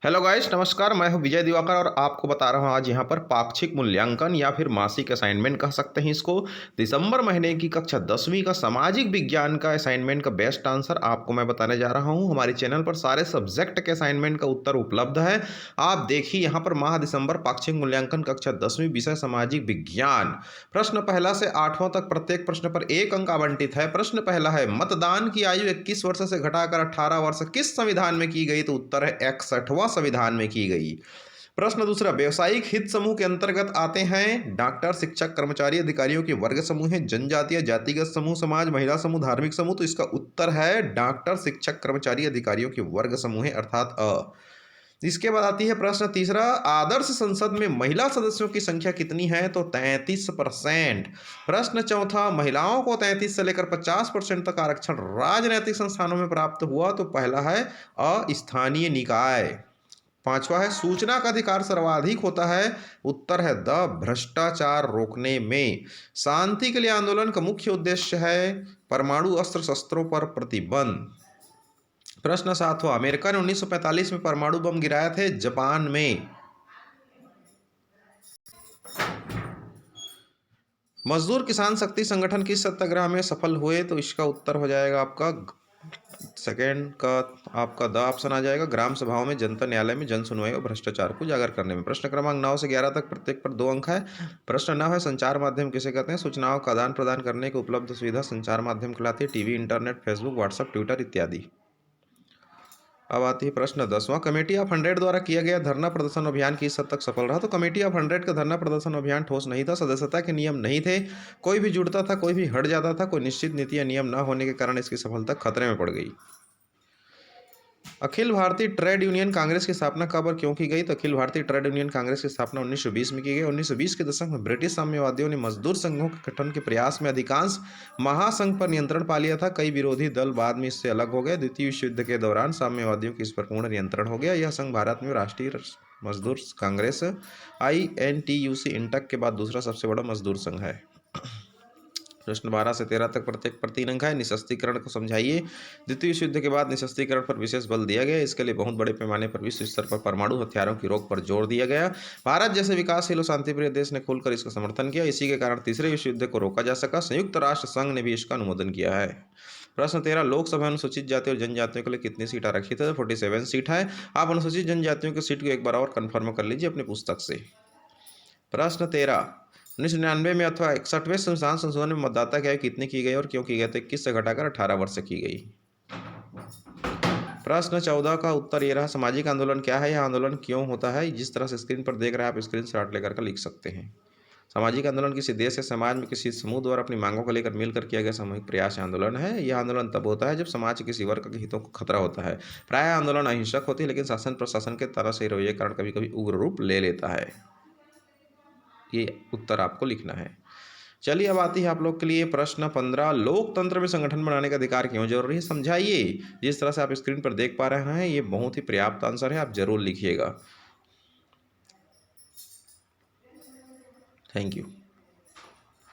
Hello guys, नमस्कार। मैं हूं विजय दिवाकर और आपको बता रहा हूं आज यहां पर पाक्षिक मूल्यांकन या फिर मासिक असाइनमेंट कह सकते हैं इसको। दिसंबर महीने की कक्षा 10वीं का सामाजिक विज्ञान का असाइनमेंट का बेस्ट आंसर आपको मैं बताने जा रहा हूं। हमारे चैनल पर सारे सब्जेक्ट के असाइनमेंट का उत्तर उपलब्ध है। आप देखिए यहां पर माह दिसंबर पाक्षिक मूल्यांकन कक्षा 10वीं विषय सामाजिक विज्ञान। प्रश्न पहला से 8वां तक प्रत्येक प्रश्न पर 1 अंक आवंटित है। प्रश्न पहला है, मतदान की आयु 21 वर्ष से घटाकर 18 वर्ष किस संविधान में की गई? तो उत्तर है 61वां संविधान में की गई। प्रश्न दूसरा, व्यवसायिक हित समूह के अंतर्गत आते हैं डॉक्टर, शिक्षक, कर्मचारी, अधिकारियों के वर्ग समूह है, जनजातीय, जातिगत समूह समाज, महिला समूह, धार्मिक समूह। तो इसका उत्तर है डॉक्टर, शिक्षक, कर्मचारी, अधिकारियों के वर्ग समूह है, अर्थात अ। इसके बाद आती है प्रश्न तीसरा, आदर्श संसद में महिला सदस्यों की संख्या कितनी है? तो 33%। प्रश्न चौथा, महिलाओं को 33 से लेकर 50% तक आरक्षण राजनैतिक संस्थानों में प्राप्त हुआ? तो पहला है अस्थानीय निकाय। पांचवा है, सूचना का अधिकार सर्वाधिक होता है? उत्तर है द, भ्रष्टाचार रोकने में। शांति के लिए आंदोलन का मुख्य उद्देश्य है परमाणु अस्त्र शस्त्रों पर प्रतिबंध। प्रश्न सातवां, अमेरिका ने 1945 में परमाणु बम गिराए थे जापान में। मजदूर किसान शक्ति संगठन किस सत्याग्रह में सफल हुए? तो इसका उत्तर हो जाएगा आपका सेकेंड का, आपका द ऑप्शन आ जाएगा, ग्राम सभाओं में, जनता न्यायालय में, जन सुनवाई और भ्रष्टाचार को उजागर करने में। प्रश्न क्रमांक 9 से 11 तक प्रत्येक पर 2 अंक है। प्रश्न 9 है, संचार माध्यम किसे कहते हैं? सूचनाओं का आदान प्रदान करने की उपलब्ध सुविधा संचार माध्यम कहलाती है। TV, internet, Facebook, WhatsApp, Twitter इत्यादि। अब आती है प्रश्न 10वां, कमेटी ऑफ 100 द्वारा किया गया धरना प्रदर्शन अभियान किस हद तक सफल रहा? तो कमेटी ऑफ 100 का धरना प्रदर्शन अभियान ठोस नहीं था, सदस्यता के नियम नहीं थे, कोई भी जुड़ता था, कोई भी हट जाता था, कोई निश्चित नीति या नियम न होने के कारण इसकी सफलता खतरे में पड़ गई। अखिल भारतीय ट्रेड यूनियन कांग्रेस की स्थापना कब और क्यों की गई? तो अखिल भारतीय ट्रेड यूनियन कांग्रेस की स्थापना 1920 में की गई। 1920 के दशक में ब्रिटिश साम्यवादियों ने मजदूर संघों के गठन के प्रयास में अधिकांश महासंघ पर नियंत्रण पा लिया था। कई विरोधी दल बाद में इससे अलग हो गए। द्वितीय विश्व युद्ध के दौरान साम्यवादियों की इस पर पूर्ण नियंत्रण हो गया। यह संघ भारत में राष्ट्रीय मजदूर कांग्रेस INTUC इंटक के बाद दूसरा सबसे बड़ा मजदूर संघ है। प्रश्न 12 से 13 तक प्रत्येक पर 3 अंक है। निशस्त्रीकरण को समझाइए। द्वितीय विश्व युद्ध के बाद निशस्त्रीकरण पर विशेष बल दिया गया। इसके लिए बहुत बड़े पैमाने पर विश्व स्तर पर परमाणु हथियारों की रोक पर जोर दिया गया। भारत जैसे विकासशील और शांतिप्रिय देश ने खुलकर इसका समर्थन किया। इसी के कारण तीसरे विश्व युद्ध को रोका जा सका। संयुक्त राष्ट्र संघ ने भी इसका अनुमोदन किया है। प्रश्न 13, लोकसभा अनुसूचित जाति और जनजातियों के लिए कितनी सीट आरक्षित है? 47 सीट है। आप अनुसूचित जनजातियों की सीट को एक बार और कन्फर्म कर लीजिए अपनी पुस्तक से। प्रश्न 13, 1999 में अथवा 61वें संविधान संशोधन में मतदाता की आयु कितनी की गई और क्यों की गई? तो 21 से घटाकर 18 वर्ष से की गई। प्रश्न 14 का उत्तर ये रहा, सामाजिक आंदोलन क्या है? यह आंदोलन क्यों होता है? जिस तरह से स्क्रीन पर देख रहे हैं आप, स्क्रीन शॉट लेकर के लिख सकते हैं। सामाजिक आंदोलन किसी देश या समाज में किसी समूह द्वारा अपनी मांगों को लेकर मिलकर किया गया सामूहिक प्रयास आंदोलन है। यह आंदोलन तब होता है जब समाज के किसी वर्ग के हितों को खतरा होता है। प्रायः आंदोलन अहिंसक होती है, लेकिन शासन प्रशासन के तरह से रवैये के कारण कभी कभी उग्र रूप ले लेता है। ये उत्तर आपको लिखना है। चलिए अब आती है आप लोग के लिए प्रश्न 15, लोकतंत्र में संगठन बनाने का अधिकार क्यों जरूरी है? समझाइए। जिस तरह से आप स्क्रीन पर देख पा रहे हैं ये बहुत ही पर्याप्त आंसर है, आप जरूर लिखिएगा। Thank you.